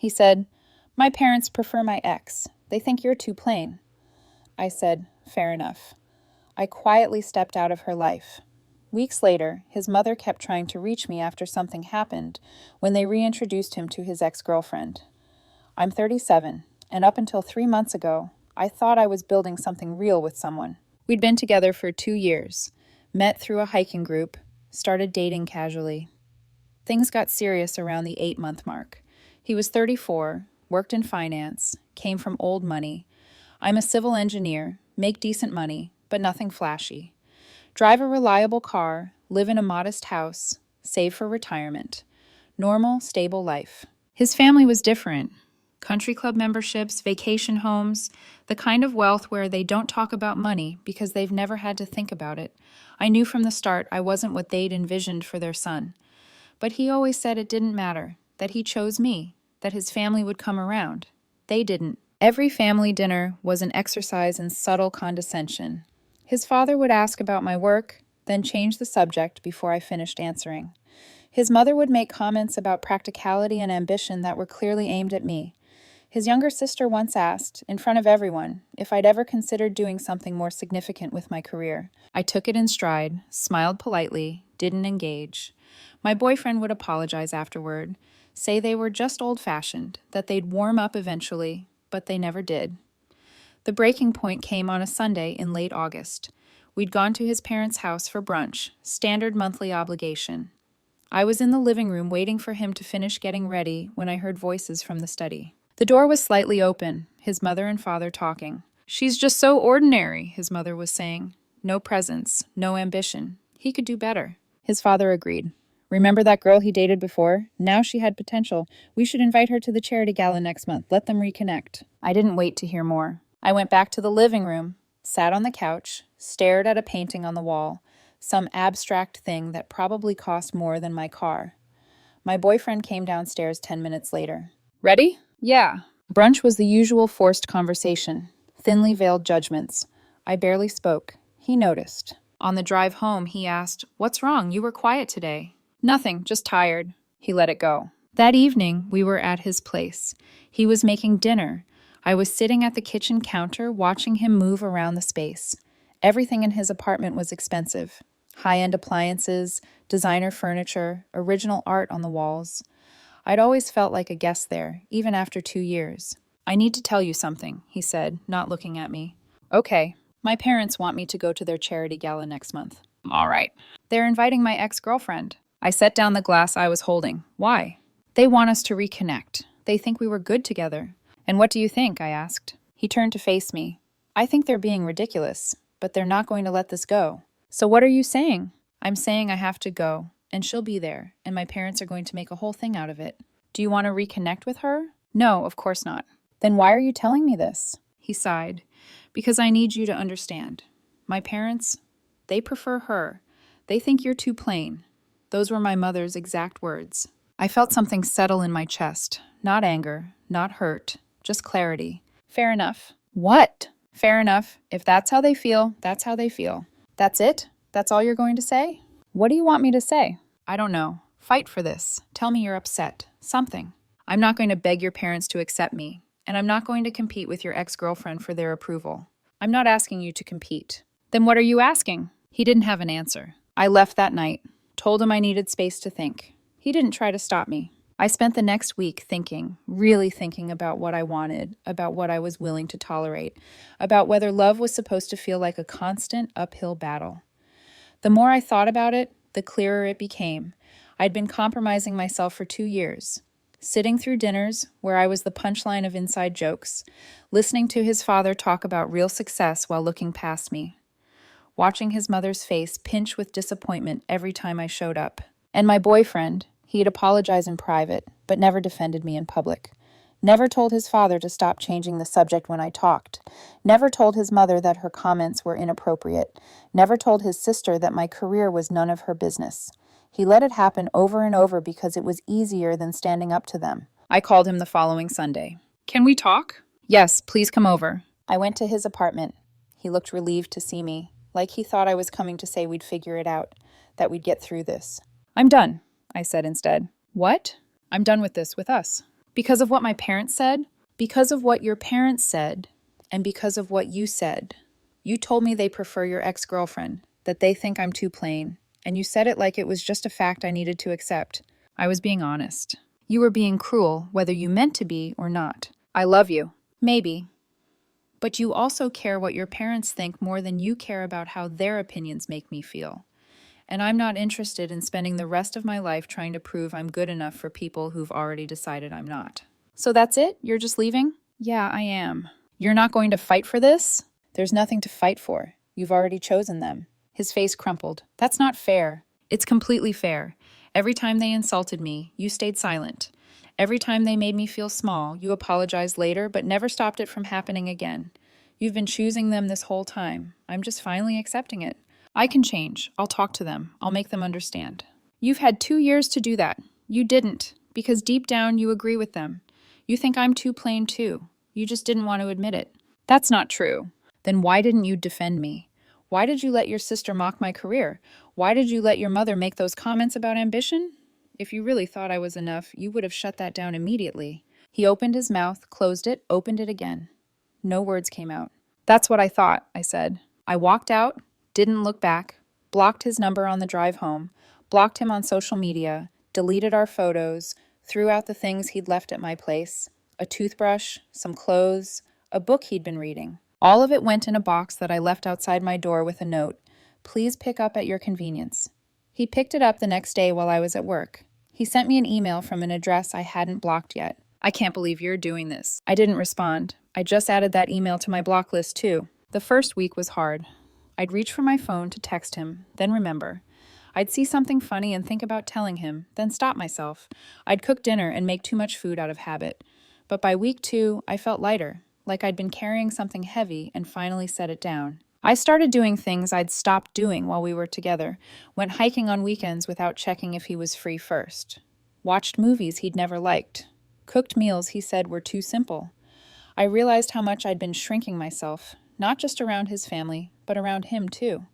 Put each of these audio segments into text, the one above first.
He said, "My parents prefer my ex. They think you're too plain." I said, "Fair enough." I quietly stepped out of her life. Weeks later, his mother kept trying to reach me after something happened when they reintroduced him to his ex-girlfriend. I'm 37, and up until 3 months ago, I thought I was building something real with someone. We'd been together for 2 years, met through a hiking group, started dating casually. Things got serious around the 8-month mark. He was 34, worked in finance, came from old money. I'm a civil engineer, make decent money, but nothing flashy. Drive a reliable car, live in a modest house, save for retirement. Normal, stable life. His family was different. Country club memberships, vacation homes, the kind of wealth where they don't talk about money because they've never had to think about it. I knew from the start I wasn't what they'd envisioned for their son. But he always said it didn't matter, that he chose me, that his family would come around. They didn't. Every family dinner was an exercise in subtle condescension. His father would ask about my work, then change the subject before I finished answering. His mother would make comments about practicality and ambition that were clearly aimed at me. His younger sister once asked, in front of everyone, if I'd ever considered doing something more significant with my career. I took it in stride, smiled politely, didn't engage. My boyfriend would apologize afterward, say they were just old-fashioned, that they'd warm up eventually, but they never did. The breaking point came on a Sunday in late August. We'd gone to his parents' house for brunch, standard monthly obligation. I was in the living room waiting for him to finish getting ready when I heard voices from the study. The door was slightly open, his mother and father talking. "She's just so ordinary," his mother was saying. "No presence, no ambition. He could do better." His father agreed. "Remember that girl he dated before? Now she had potential. We should invite her to the charity gala next month. Let them reconnect." I didn't wait to hear more. I went back to the living room, sat on the couch, stared at a painting on the wall, some abstract thing that probably cost more than my car. My boyfriend came downstairs 10 minutes later. "Ready?" "Yeah." Brunch was the usual forced conversation, thinly veiled judgments. I barely spoke. He noticed. On the drive home, he asked, "What's wrong? You were quiet today." "Nothing, just tired." He let it go. That evening, we were at his place. He was making dinner. I was sitting at the kitchen counter watching him move around the space. Everything in his apartment was expensive. High-end appliances, designer furniture, original art on the walls. I'd always felt like a guest there, even after 2 years. "I need to tell you something," he said, not looking at me. "Okay. My parents want me to go to their charity gala next month." "All right." "They're inviting my ex-girlfriend." I set down the glass I was holding. "Why?" "They want us to reconnect. They think we were good together." "And what do you think?" I asked. He turned to face me. "I think they're being ridiculous, but they're not going to let this go." "So what are you saying?" "I'm saying I have to go, and she'll be there, and my parents are going to make a whole thing out of it." "Do you want to reconnect with her?" "No, of course not." "Then why are you telling me this?" He sighed. "Because I need you to understand. My parents, they prefer her. They think you're too plain." Those were my mother's exact words. I felt something settle in my chest. Not anger, not hurt, just clarity. "Fair enough." "What?" "Fair enough. If that's how they feel, that's how they feel." "That's it? That's all you're going to say?" "What do you want me to say?" "I don't know. Fight for this. Tell me you're upset. Something. I'm not going to beg your parents to accept me, and I'm not going to compete with your ex-girlfriend for their approval." "I'm not asking you to compete." "Then what are you asking?" He didn't have an answer. I left that night, told him I needed space to think. He didn't try to stop me. I spent the next week thinking, really thinking about what I wanted, about what I was willing to tolerate, about whether love was supposed to feel like a constant uphill battle. The more I thought about it, the clearer it became. I'd been compromising myself for 2 years, sitting through dinners where I was the punchline of inside jokes, listening to his father talk about real success while looking past me, watching his mother's face pinch with disappointment every time I showed up. And my boyfriend, he'd apologize in private, but never defended me in public. Never told his father to stop changing the subject when I talked. Never told his mother that her comments were inappropriate. Never told his sister that my career was none of her business. He let it happen over and over because it was easier than standing up to them. I called him the following Sunday. "Can we talk?" "Yes, please come over." I went to his apartment. He looked relieved to see me, like he thought I was coming to say we'd figure it out, that we'd get through this. "I'm done," I said instead. "What?" "I'm done with this, with us." Because of what my parents said? Because of what your parents said, and because of what you said. You told me they prefer your ex-girlfriend, that they think I'm too plain, and you said it like it was just a fact I needed to accept. I was being honest. You were being cruel, whether you meant to be or not. I love you. Maybe. But you also care what your parents think more than you care about how their opinions make me feel. And I'm not interested in spending the rest of my life trying to prove I'm good enough for people who've already decided I'm not. So that's it? You're just leaving? Yeah, I am. You're not going to fight for this? There's nothing to fight for. You've already chosen them. His face crumpled. That's not fair. It's completely fair. Every time they insulted me, you stayed silent. Every time they made me feel small, you apologized later, but never stopped it from happening again. You've been choosing them this whole time. I'm just finally accepting it. I can change. I'll talk to them. I'll make them understand. You've had 2 years to do that. You didn't, because deep down you agree with them. You think I'm too plain too. You just didn't want to admit it. That's not true. Then why didn't you defend me? Why did you let your sister mock my career? Why did you let your mother make those comments about ambition? If you really thought I was enough, you would have shut that down immediately. He opened his mouth, closed it, opened it again. No words came out. That's what I thought, I said. I walked out, didn't look back, blocked his number on the drive home, blocked him on social media, deleted our photos, threw out the things he'd left at my place, a toothbrush, some clothes, a book he'd been reading. All of it went in a box that I left outside my door with a note. Please pick up at your convenience. He picked it up the next day while I was at work. He sent me an email from an address I hadn't blocked yet. I can't believe you're doing this. I didn't respond. I just added that email to my block list too. The first week was hard. I'd reach for my phone to text him, then remember. I'd see something funny and think about telling him, then stop myself. I'd cook dinner and make too much food out of habit. But by week 2, I felt lighter, like I'd been carrying something heavy and finally set it down. I started doing things I'd stopped doing while we were together, went hiking on weekends without checking if he was free first, watched movies he'd never liked, cooked meals he said were too simple. I realized how much I'd been shrinking myself, not just around his family, but around him too.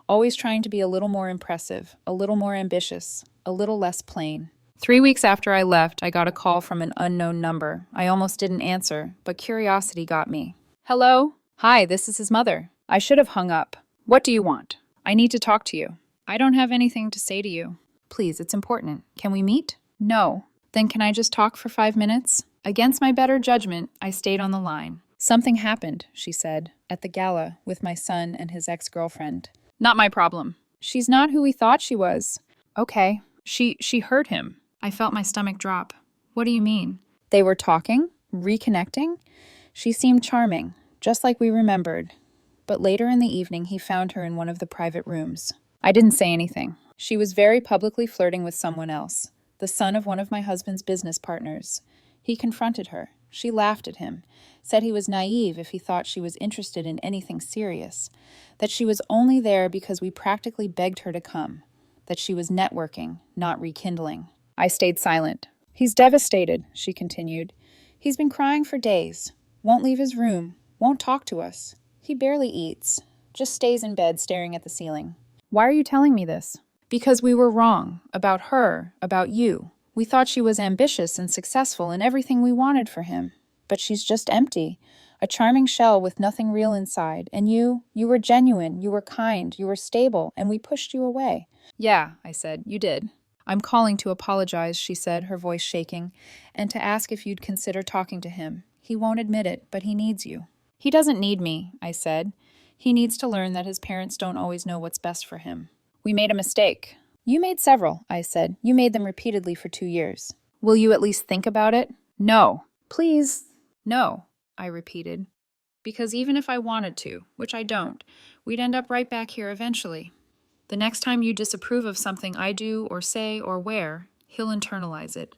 Always trying to be a little more impressive, a little more ambitious, a little less plain. 3 weeks after I left, I got a call from an unknown number. I almost didn't answer, but curiosity got me. Hello? Hi, this is his mother. I should have hung up. What do you want? I need to talk to you. I don't have anything to say to you. Please, it's important. Can we meet? No. Then can I just talk for 5 minutes? Against my better judgment, I stayed on the line. Something happened, she said, at the gala with my son and his ex-girlfriend. Not my problem. She's not who we thought she was. Okay. She hurt him. I felt my stomach drop. What do you mean? They were talking? Reconnecting? She seemed charming, just like we remembered. But later in the evening, he found her in one of the private rooms. I didn't say anything. She was very publicly flirting with someone else, the son of one of my husband's business partners. He confronted her. She laughed at him, said he was naive if he thought she was interested in anything serious, that she was only there because we practically begged her to come, that she was networking, not rekindling. I stayed silent. He's devastated, she continued. He's been crying for days, won't leave his room, won't talk to us. He barely eats, just stays in bed staring at the ceiling. Why are you telling me this? Because we were wrong, about her, about you. We thought she was ambitious and successful in everything we wanted for him. But she's just empty, a charming shell with nothing real inside. And you were genuine, you were kind, you were stable, and we pushed you away. Yeah, I said, you did. I'm calling to apologize, she said, her voice shaking, and to ask if you'd consider talking to him. He won't admit it, but he needs you. He doesn't need me, I said. He needs to learn that his parents don't always know what's best for him. We made a mistake. You made several, I said. You made them repeatedly for 2 years. Will you at least think about it? No. Please. No, I repeated. Because even if I wanted to, which I don't, we'd end up right back here eventually. The next time you disapprove of something I do or say or wear, he'll internalize it.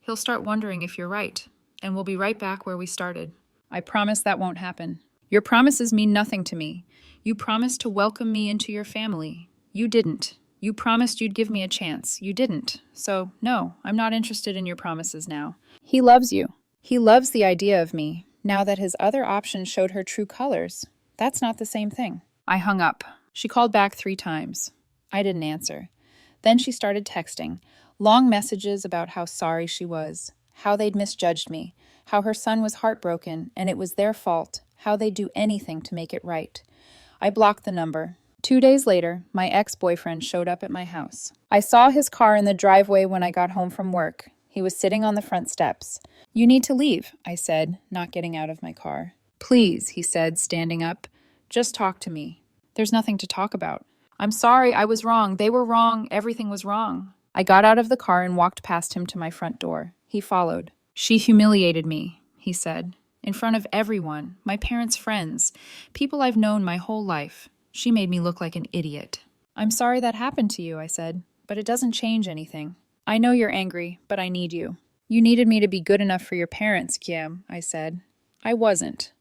He'll start wondering if you're right, and we'll be right back where we started. I promise that won't happen. Your promises mean nothing to me. You promised to welcome me into your family. You didn't. You promised you'd give me a chance. You didn't. So, no, I'm not interested in your promises now. He loves you. He loves the idea of me, now that his other options showed her true colors. That's not the same thing. I hung up. She called back 3 times. I didn't answer. Then she started texting, long messages about how sorry she was, how they'd misjudged me, how her son was heartbroken and it was their fault, how they'd do anything to make it right. I blocked the number. 2 days later, my ex-boyfriend showed up at my house. I saw his car in the driveway when I got home from work. He was sitting on the front steps. "You need to leave," I said, not getting out of my car. "Please," he said, standing up. "Just talk to me." "There's nothing to talk about." "I'm sorry, I was wrong. They were wrong. Everything was wrong." I got out of the car and walked past him to my front door. He followed. "She humiliated me," he said, "in front of everyone, my parents' friends, people I've known my whole life. She made me look like an idiot." "I'm sorry that happened to you," I said, "but it doesn't change anything. I know you're angry, but I need you." "You needed me to be good enough for your parents, Guillaume," I said. "I wasn't.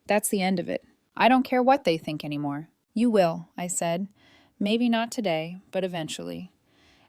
That's the end of it. I don't care what they think anymore." "You will," I said. "Maybe not today, but eventually.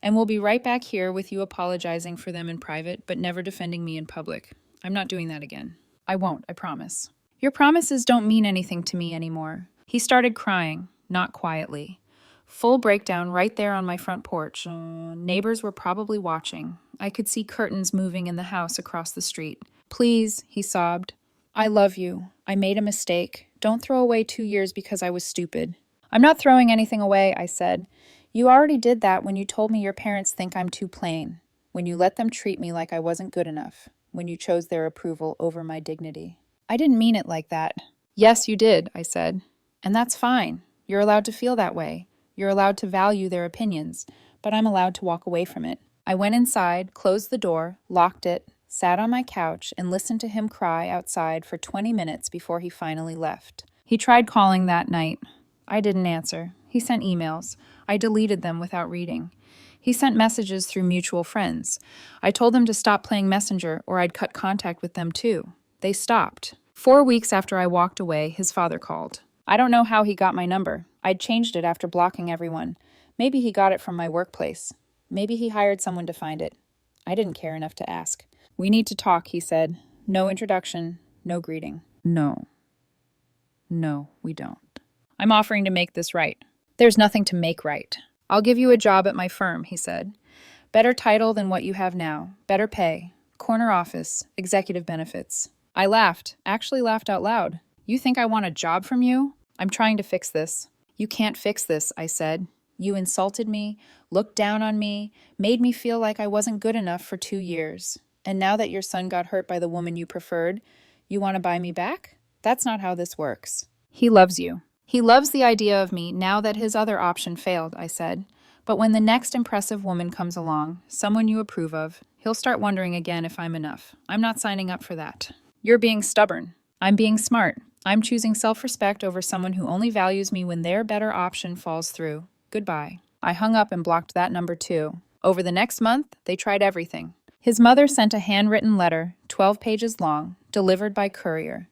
And we'll be right back here with you apologizing for them in private, but never defending me in public. I'm not doing that again. I won't, I promise." "Your promises don't mean anything to me anymore." He started crying, not quietly. Full breakdown right there on my front porch. Neighbors were probably watching. I could see curtains moving in the house across the street. "Please," he sobbed. "I love you. I made a mistake. Don't throw away 2 years because I was stupid." "I'm not throwing anything away," I said. "You already did that when you told me your parents think I'm too plain, when you let them treat me like I wasn't good enough, when you chose their approval over my dignity." "I didn't mean it like that." "Yes, you did," I said. "And that's fine. You're allowed to feel that way. You're allowed to value their opinions, but I'm allowed to walk away from it." I went inside, closed the door, locked it, sat on my couch, and listened to him cry outside for 20 minutes before he finally left. He tried calling that night. I didn't answer. He sent emails. I deleted them without reading. He sent messages through mutual friends. I told them to stop playing Messenger or I'd cut contact with them too. They stopped. 4 weeks after I walked away, his father called. I don't know how he got my number. I'd changed it after blocking everyone. Maybe he got it from my workplace. Maybe he hired someone to find it. I didn't care enough to ask. "We need to talk," he said. "No introduction, no greeting." No, we don't. "I'm offering to make this right." "There's nothing to make right." "I'll give you a job at my firm," he said. "Better title than what you have now. Better pay. Corner office. Executive benefits." I laughed, actually laughed out loud. "You think I want a job from you? I'm trying to fix this." "You can't fix this," I said. "You insulted me, looked down on me, made me feel like I wasn't good enough for 2 years. And now that your son got hurt by the woman you preferred, you want to buy me back? That's not how this works." "He loves you. He loves the idea of me now that his other option failed," I said. "But when the next impressive woman comes along, someone you approve of, he'll start wondering again if I'm enough. I'm not signing up for that." "You're being stubborn." "I'm being smart. I'm choosing self-respect over someone who only values me when their better option falls through. Goodbye." I hung up and blocked that number too. Over the next month, they tried everything. His mother sent a handwritten letter, 12 pages long, delivered by courier.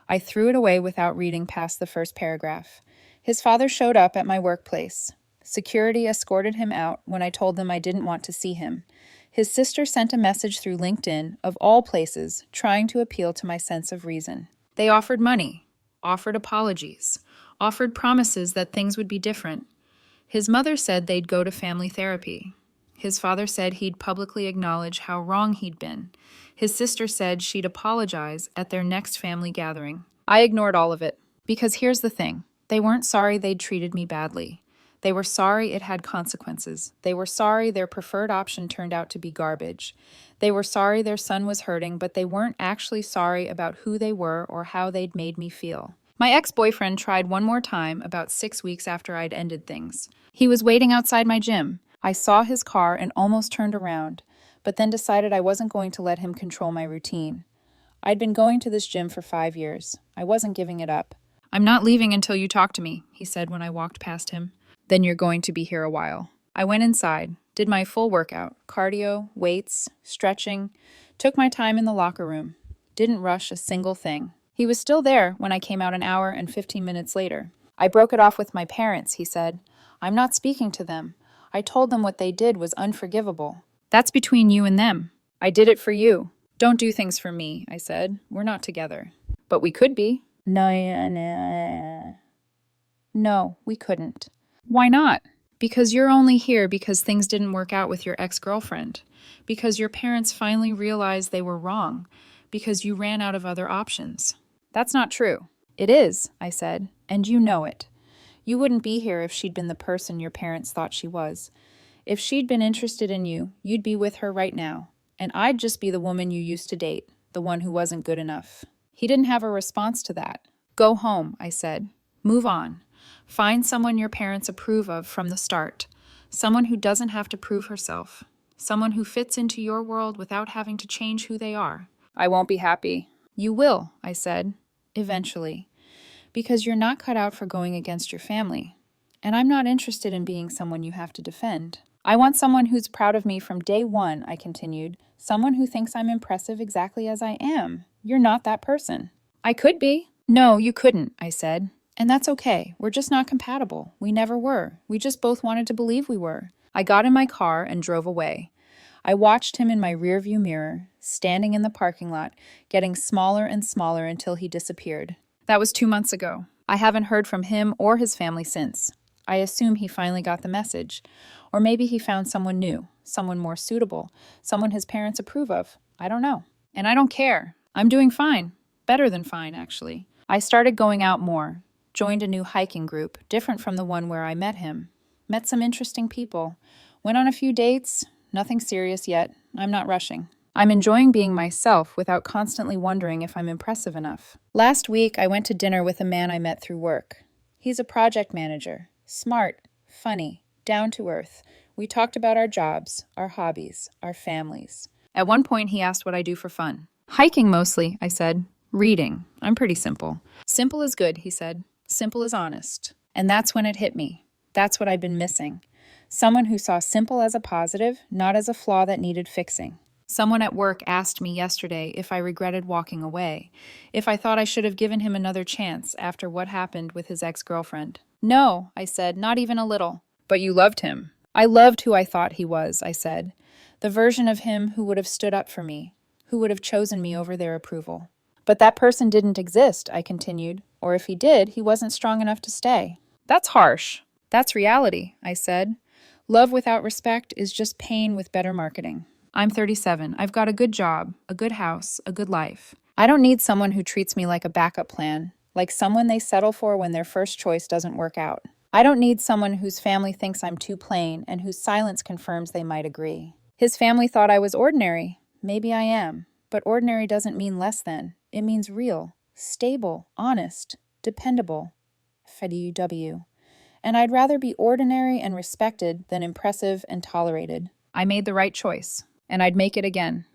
I threw it away without reading past the first paragraph. His father showed up at my workplace. Security escorted him out when I told them I didn't want to see him. His sister sent a message through LinkedIn, of all places, trying to appeal to my sense of reason. They offered money, offered apologies, offered promises that things would be different. His mother said they'd go to family therapy. His father said he'd publicly acknowledge how wrong he'd been. His sister said she'd apologize at their next family gathering. I ignored all of it, because here's the thing. They weren't sorry they'd treated me badly. They were sorry it had consequences. They were sorry their preferred option turned out to be garbage. They were sorry their son was hurting, but they weren't actually sorry about who they were or how they'd made me feel. My ex-boyfriend tried one more time about 6 weeks after I'd ended things. He was waiting outside my gym. I saw his car and almost turned around, but then decided I wasn't going to let him control my routine. I'd been going to this gym for 5 years. I wasn't giving it up. "I'm not leaving until you talk to me," he said when I walked past him. "Then you're going to be here a while." I went inside, did my full workout, cardio, weights, stretching, took my time in the locker room. Didn't rush a single thing. He was still there when I came out an hour and 15 minutes later. "I broke it off with my parents," he said. "I'm not speaking to them. I told them what they did was unforgivable." "That's between you and them. I did it for you." "Don't do things for me," I said. "We're not together." "But we could be." No, we couldn't." "Why not?" Because you're only here because things didn't work out with your ex-girlfriend. Because your parents finally realized they were wrong. Because you ran out of other options. That's not true. It is, I said, and you know it. You wouldn't be here if she'd been the person your parents thought she was. If she'd been interested in you, you'd be with her right now. And I'd just be the woman you used to date, the one who wasn't good enough. He didn't have a response to that. Go home, I said. Move on. Find someone your parents approve of from the start. Someone who doesn't have to prove herself. Someone who fits into your world without having to change who they are. I won't be happy. You will, I said. Eventually. Because you're not cut out for going against your family. And I'm not interested in being someone you have to defend. I want someone who's proud of me from day one, I continued. Someone who thinks I'm impressive exactly as I am. You're not that person. I could be. No, you couldn't, I said. And that's okay. We're just not compatible. We never were. We just both wanted to believe we were. I got in my car and drove away. I watched him in my rearview mirror, standing in the parking lot, getting smaller and smaller until he disappeared. That was 2 months ago. I haven't heard from him or his family since. I assume he finally got the message. Or maybe he found someone new, someone more suitable, someone his parents approve of. I don't know. And I don't care. I'm doing fine. Better than fine, actually. I started going out more. Joined a new hiking group, different from the one where I met him. Met some interesting people. Went on a few dates. Nothing serious yet. I'm not rushing. I'm enjoying being myself without constantly wondering if I'm impressive enough. Last week, I went to dinner with a man I met through work. He's a project manager. Smart, funny, down to earth. We talked about our jobs, our hobbies, our families. At one point, he asked what I do for fun. Hiking mostly, I said. Reading. I'm pretty simple. Simple is good, he said. Simple is honest. And that's when it hit me. That's what I've been missing. Someone who saw simple as a positive, not as a flaw that needed fixing. Someone at work asked me yesterday if I regretted walking away, if I thought I should have given him another chance after what happened with his ex-girlfriend. No, I said, not even a little. But you loved him. I loved who I thought he was, I said. The version of him who would have stood up for me, who would have chosen me over their approval. But that person didn't exist, I continued. Or if he did, he wasn't strong enough to stay. That's harsh. That's reality, I said. Love without respect is just pain with better marketing. I'm 37. I've got a good job, a good house, a good life. I don't need someone who treats me like a backup plan, like someone they settle for when their first choice doesn't work out. I don't need someone whose family thinks I'm too plain and whose silence confirms they might agree. His family thought I was ordinary. Maybe I am. But ordinary doesn't mean less than. It means real, stable, honest, dependable. FWW. And I'd rather be ordinary and respected than impressive and tolerated. I made the right choice, and I'd make it again.